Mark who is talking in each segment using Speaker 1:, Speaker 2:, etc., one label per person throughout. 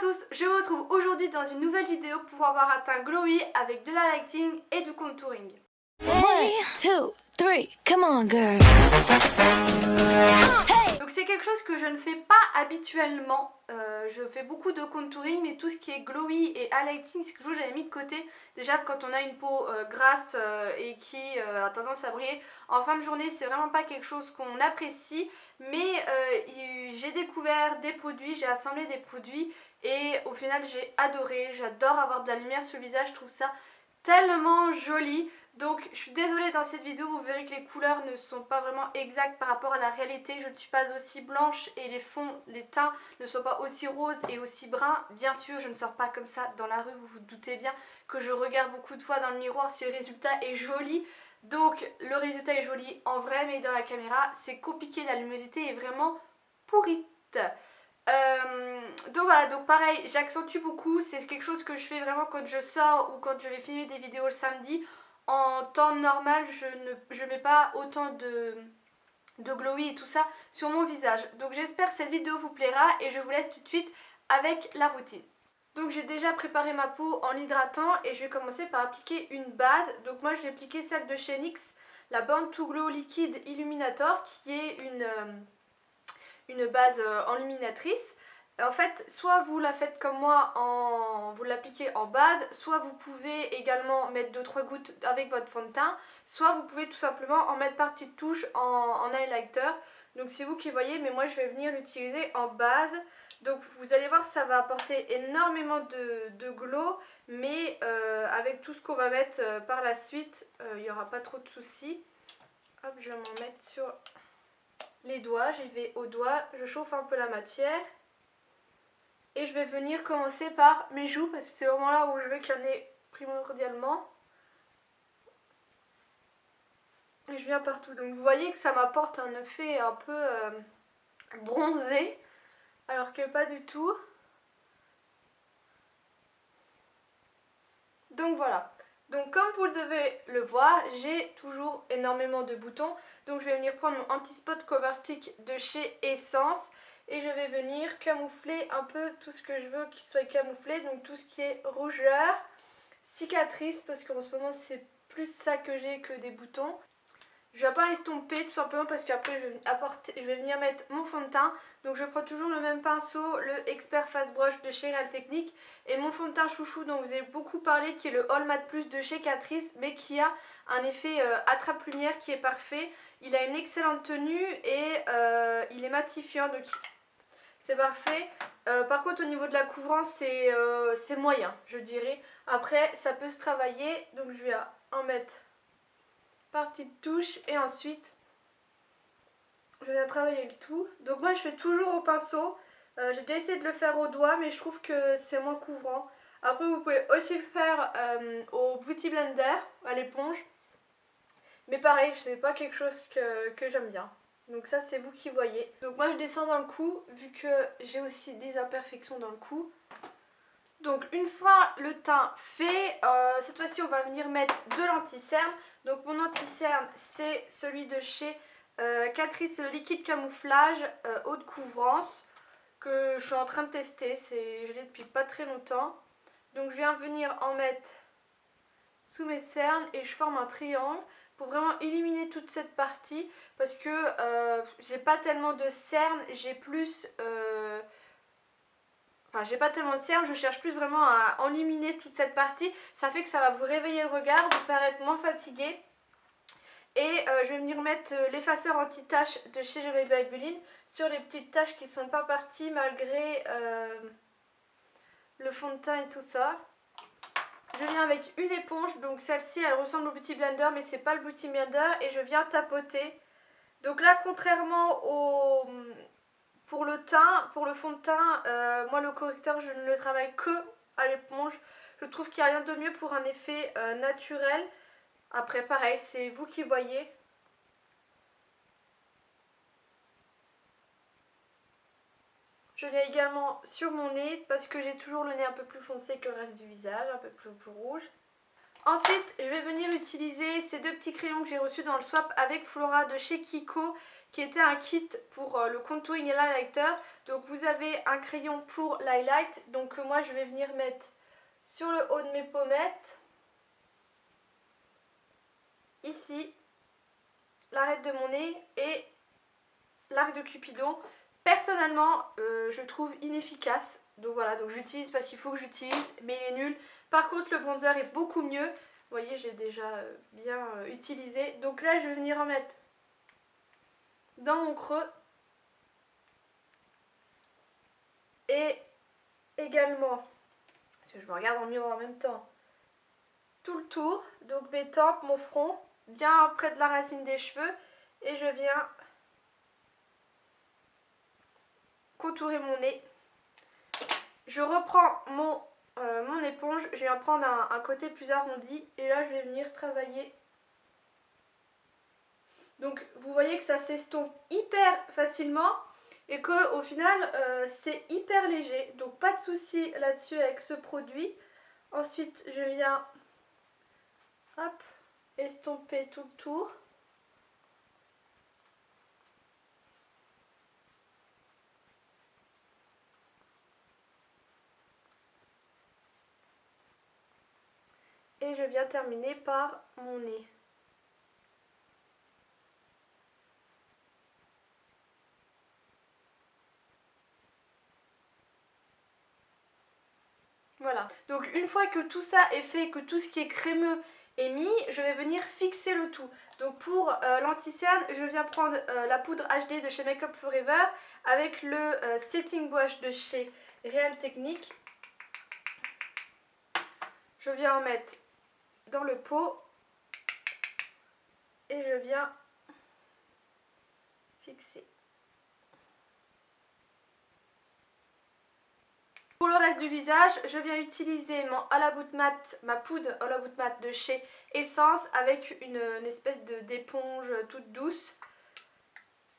Speaker 1: tous, je vous retrouve aujourd'hui dans une nouvelle vidéo pour avoir atteint Glowy avec de la lighting et du contouring.
Speaker 2: 1, 2, 3, come on girl.
Speaker 1: Donc c'est quelque chose que je ne fais pas habituellement. Je fais beaucoup de contouring, mais tout ce qui est glowy et highlighting, c'est quelque chose que j'avais mis de côté. Déjà quand on a une peau grasse et qui a tendance à briller en fin de journée, c'est vraiment pas quelque chose qu'on apprécie. Mais j'ai découvert des produits, j'ai assemblé des produits et au final j'ai adoré. J'adore avoir de la lumière sur le visage, je trouve ça tellement joli. Donc je suis désolée, dans cette vidéo vous verrez que les couleurs ne sont pas vraiment exactes par rapport à la réalité. Je ne suis pas aussi blanche et les fonds, les teints ne sont pas aussi roses et aussi bruns. Bien sûr je ne sors pas comme ça dans la rue, vous vous doutez bien que je regarde beaucoup de fois dans le miroir si le résultat est joli. Donc le résultat est joli en vrai, mais dans la caméra c'est compliqué, la luminosité est vraiment pourrite. Donc voilà, donc pareil, j'accentue beaucoup, c'est quelque chose que je fais vraiment quand je sors ou quand je vais filmer des vidéos le samedi. En temps normal, je mets pas autant de glowy et tout ça sur mon visage. Donc j'espère que cette vidéo vous plaira et je vous laisse tout de suite avec la routine. Donc j'ai déjà préparé ma peau en l'hydratant et je vais commencer par appliquer une base. Donc moi je vais appliquer celle de chez NYX, la Born to Glow Liquid Illuminator, qui est une base enluminatrice. En fait, soit vous la faites comme moi, vous l'appliquez en base, soit vous pouvez également mettre 2-3 gouttes avec votre fond de teint, soit vous pouvez tout simplement en mettre par petites touches en highlighter. Donc c'est vous qui voyez, mais moi je vais venir l'utiliser en base. Donc vous allez voir, ça va apporter énormément de glow, mais avec tout ce qu'on va mettre par la suite, il n'y aura pas trop de soucis. Hop, je vais m'en mettre sur les doigts, j'y vais au doigt, je chauffe un peu la matière. Et je vais venir commencer par mes joues parce que c'est vraiment là où je veux qu'il y en ait primordialement. Et je viens partout. Donc vous voyez que ça m'apporte un effet un peu bronzé. Alors que pas du tout. Donc voilà. Donc comme vous devez le voir, j'ai toujours énormément de boutons. Donc je vais venir prendre mon anti-spot cover stick de chez Essence. Et je vais venir camoufler un peu tout ce que je veux qu'il soit camouflé. Donc tout ce qui est rougeur, cicatrices, parce qu'en ce moment c'est plus ça que j'ai que des boutons. Je vais pas estomper tout simplement parce qu'après je vais venir mettre mon fond de teint. Donc je prends toujours le même pinceau, le Expert Fast Brush de chez Real Technique, et mon fond de teint chouchou dont vous avez beaucoup parlé, qui est le All Matte Plus de chez Catrice, mais qui a un effet attrape-lumière qui est parfait. Il a une excellente tenue et il est matifiant, donc c'est parfait. Par contre au niveau de la couvrance c'est moyen, je dirais. Après ça peut se travailler, donc je vais en mettre par petites touches et ensuite je vais travailler le tout. Donc moi je fais toujours au pinceau. J'ai déjà essayé de le faire au doigt, mais je trouve que c'est moins couvrant. Après vous pouvez aussi le faire au Beauty Blender, à l'éponge. Mais pareil, ce n'est pas quelque chose que j'aime bien. Donc ça c'est vous qui voyez. Donc moi je descends dans le cou, vu que j'ai aussi des imperfections dans le cou. Donc une fois le teint fait, cette fois-ci on va venir mettre de l'anti-cerne. Donc mon anti-cerne c'est celui de chez Catrice Liquide Camouflage haute couvrance, que je suis en train de tester, je l'ai depuis pas très longtemps. Donc je viens venir en mettre sous mes cernes et je forme un triangle pour vraiment illuminer toute cette partie, parce que j'ai pas tellement de cernes, j'ai plus... Enfin, j'ai pas tellement de cernes, je cherche plus vraiment à enluminer toute cette partie. Ça fait que ça va vous réveiller le regard, vous paraître moins fatigué. Et je vais venir mettre l'effaceur anti-tache de chez Je Maybelline sur les petites taches qui sont pas parties malgré le fond de teint et tout ça. Je viens avec une éponge, donc celle-ci elle ressemble au Beauty Blender, mais c'est pas le Beauty Blender, et je viens tapoter. Donc là, contrairement au... Pour le teint, pour le fond de teint, moi le correcteur je ne le travaille que à l'éponge. Je trouve qu'il n'y a rien de mieux pour un effet naturel. Après pareil, c'est vous qui voyez. Je l'ai également sur mon nez parce que j'ai toujours le nez un peu plus foncé que le reste du visage, un peu plus rouge. Ensuite, je vais venir utiliser ces deux petits crayons que j'ai reçus dans le swap avec Flora de chez Kiko, qui était un kit pour le contouring et l'highlighter. Donc vous avez un crayon pour l'highlight, donc moi je vais venir mettre sur le haut de mes pommettes, ici, l'arête de mon nez et l'arc de Cupidon. Personnellement, je trouve inefficace. Donc voilà, donc j'utilise parce qu'il faut que j'utilise, mais il est nul. Par contre, le bronzer est beaucoup mieux. Vous voyez, j'ai déjà bien utilisé. Donc là, je vais venir en mettre dans mon creux. Et également, parce que je me regarde en miroir en même temps, tout le tour. Donc mes tempes, mon front, bien près de la racine des cheveux. Et je viens contourer mon nez. Je reprends mon éponge, je vais en prendre un côté plus arrondi et là je vais venir travailler. Donc vous voyez que ça s'estompe hyper facilement et que au final c'est hyper léger, donc pas de souci là-dessus avec ce produit. Ensuite je viens hop, estomper tout le tour. Et je viens terminer par mon nez. Voilà, donc une fois que tout ça est fait, que tout ce qui est crémeux est mis, je vais venir fixer le tout. Donc pour l'anti-cerne, je viens prendre la poudre HD de chez Makeup Forever avec le setting brush de chez Real Technique. Je viens en mettre dans le pot et je viens fixer. Pour le reste du visage, je viens utiliser ma poudre All About Matte de chez Essence avec une espèce d'éponge toute douce.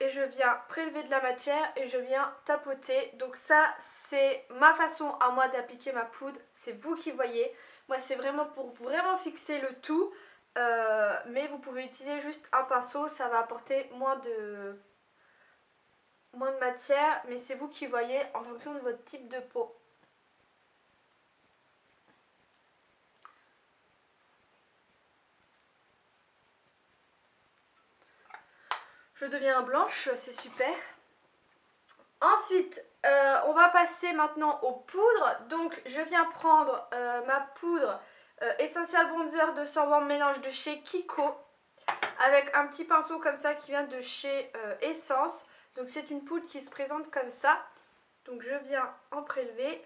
Speaker 1: Et je viens prélever de la matière et je viens tapoter. Donc ça, c'est ma façon à moi d'appliquer ma poudre. C'est vous qui voyez. Moi, c'est vraiment pour vraiment fixer le tout. Mais vous pouvez utiliser juste un pinceau. Ça va apporter moins de matière. Mais c'est vous qui voyez en fonction de votre type de peau. Je deviens blanche, c'est super. Ensuite, on va passer maintenant aux poudres. Donc, je viens prendre ma poudre Essential Bronzer de 120 mélange de chez Kiko. Avec un petit pinceau comme ça qui vient de chez Essence. Donc, c'est une poudre qui se présente comme ça. Donc, je viens en prélever.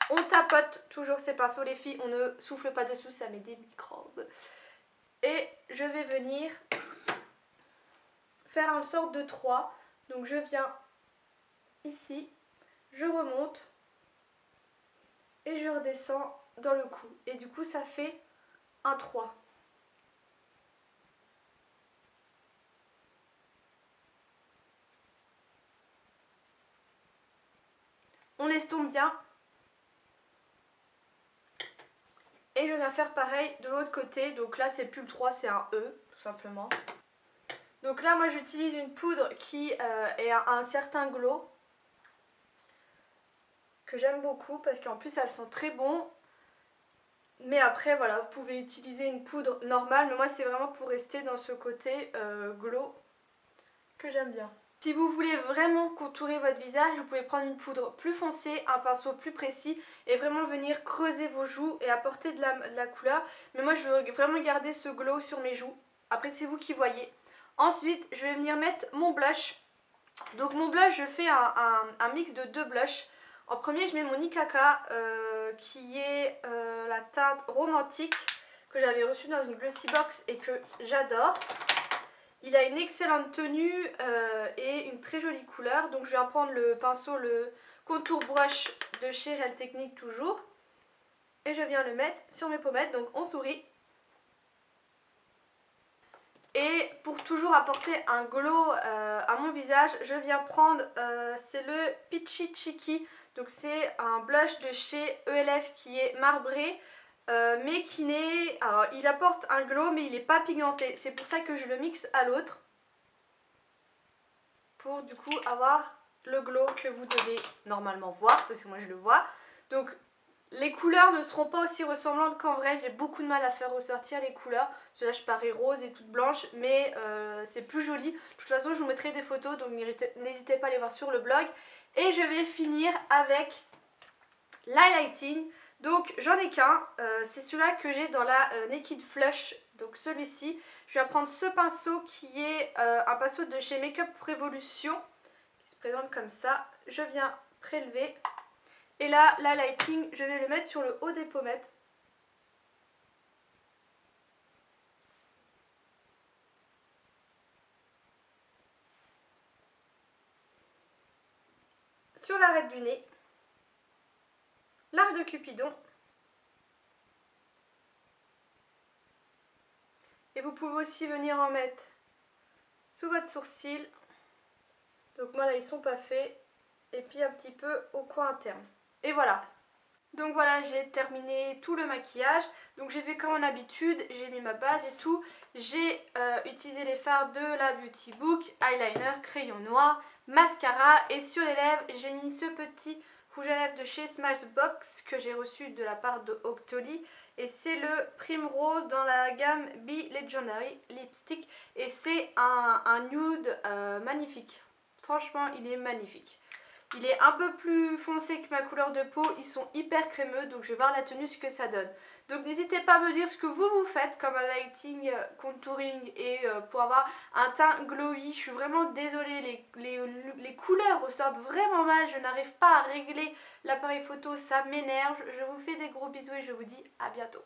Speaker 1: On tapote toujours ces pinceaux, les filles. On ne souffle pas dessous, ça met des microbes. Et je vais venir faire une sorte de 3. Donc, je viens ici, je remonte et je redescends dans le cou. Et du coup, ça fait un 3. On estompe bien. Et je viens faire pareil de l'autre côté. Donc là, c'est plus le 3, c'est un E, tout simplement. Donc là, moi, j'utilise une poudre qui a un certain glow. Que j'aime beaucoup parce qu'en plus, elle sent très bon. Mais après, voilà, vous pouvez utiliser une poudre normale. Mais moi, c'est vraiment pour rester dans ce côté glow que j'aime bien. Si vous voulez vraiment contourer votre visage, vous pouvez prendre une poudre plus foncée, un pinceau plus précis et vraiment venir creuser vos joues et apporter de la couleur. Mais moi, je veux vraiment garder ce glow sur mes joues. Après, c'est vous qui voyez. Ensuite, je vais venir mettre mon blush. Donc mon blush, je fais un mix de 2 blushs. En premier, je mets mon Ikaka qui est la teinte romantique que j'avais reçue dans une glossy box et que j'adore. Il a une excellente tenue et une très jolie couleur. Donc je vais prendre le pinceau, le contour brush de chez Real Technique toujours. Et je viens le mettre sur mes pommettes. Donc on sourit. Et pour toujours apporter un glow à mon visage, je viens prendre, c'est le Peachy Cheeky. Donc c'est un blush de chez ELF qui est marbré. mais qui n'est... Alors il apporte un glow mais il n'est pas pigmenté. C'est pour ça que je le mixe à l'autre. Pour du coup avoir le glow que vous devez normalement voir, parce que moi je le vois. Donc les couleurs ne seront pas aussi ressemblantes qu'en vrai. J'ai beaucoup de mal à faire ressortir les couleurs. Parce que là je parais rose et toute blanche, mais c'est plus joli. De toute façon je vous mettrai des photos, donc n'hésitez pas à les voir sur le blog. Et je vais finir avec l'highlighting. Donc j'en ai qu'un, c'est celui-là que j'ai dans la Naked Flush, donc celui-ci. Je vais prendre ce pinceau qui est un pinceau de chez Makeup Revolution, qui se présente comme ça. Je viens prélever. Et là, l'highlighting, je vais le mettre sur le haut des pommettes. Sur l'arête du nez. L'arc de Cupidon. Et vous pouvez aussi venir en mettre sous votre sourcil. Donc moi là ils sont pas faits. Et puis un petit peu au coin interne. Et voilà. Donc voilà, j'ai terminé tout le maquillage. Donc j'ai fait comme en habitude, j'ai mis ma base et tout. J'ai utilisé les fards de la Beauty Book, eyeliner, crayon noir, mascara. Et sur les lèvres, j'ai mis ce petit rouge à lèvres de chez Smashbox que j'ai reçu de la part de Octoly. Et c'est le Primrose dans la gamme Be Legendary Lipstick. Et c'est un nude magnifique. Franchement, il est magnifique. Il est un peu plus foncé que ma couleur de peau, ils sont hyper crémeux, donc je vais voir la tenue ce que ça donne. Donc n'hésitez pas à me dire ce que vous faites comme un lighting, contouring et pour avoir un teint glowy. Je suis vraiment désolée, les couleurs ressortent vraiment mal, je n'arrive pas à régler l'appareil photo, ça m'énerve. Je vous fais des gros bisous et je vous dis à bientôt.